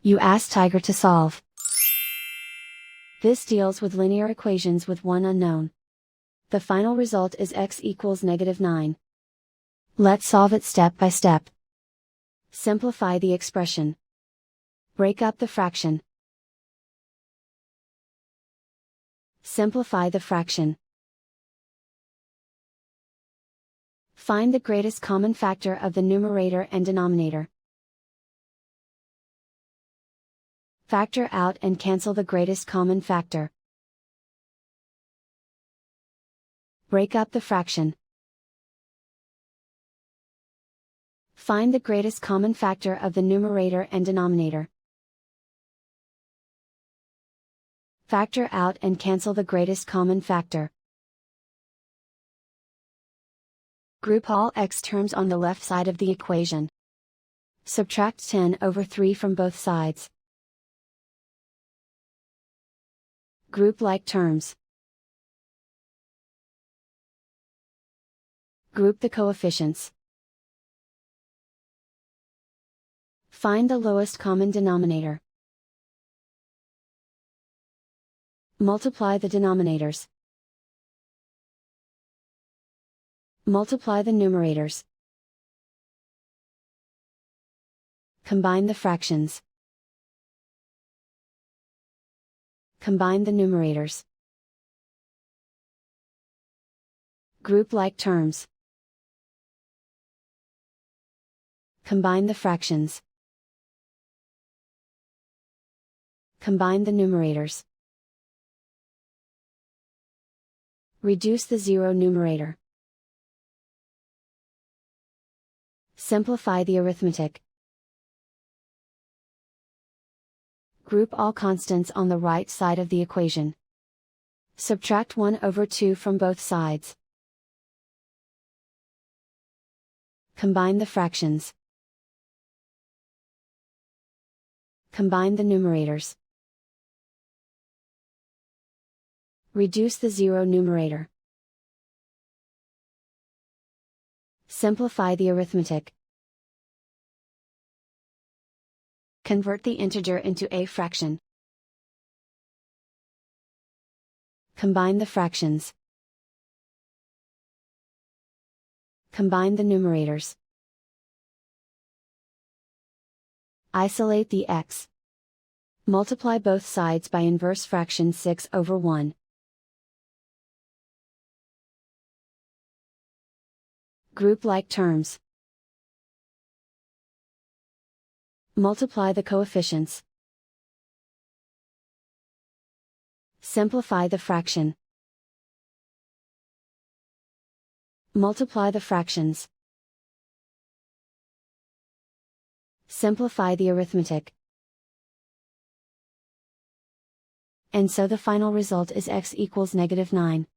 You ask Tiger to solve. This deals with linear equations with one unknown. The final result is x equals -9. Let's solve it step by step. Simplify the expression. Break up the fraction. Simplify the fraction. Find the greatest common factor of the numerator and denominator. Factor out and cancel the greatest common factor. Break up the fraction. Find the greatest common factor of the numerator and denominator. Factor out and cancel the greatest common factor. Group all x terms on the left side of the equation. Subtract 10/3 from both sides. Group like terms. Group the coefficients. Find the lowest common denominator. Multiply the denominators. Multiply the numerators. Combine the fractions. Combine the numerators. Group like terms. Combine the fractions. Combine the numerators. Reduce the zero numerator. Simplify the arithmetic. Group all constants on the right side of the equation. Subtract 1/2 from both sides. Combine the fractions. Combine the numerators. Reduce the zero numerator. Simplify the arithmetic. Convert the integer into a fraction. Combine the fractions. Combine the numerators. Isolate the x. Multiply both sides by inverse fraction 6/1. Group like terms. Multiply the coefficients. Simplify the fraction. Multiply the fractions. Simplify the arithmetic. And so the final result is x equals -9.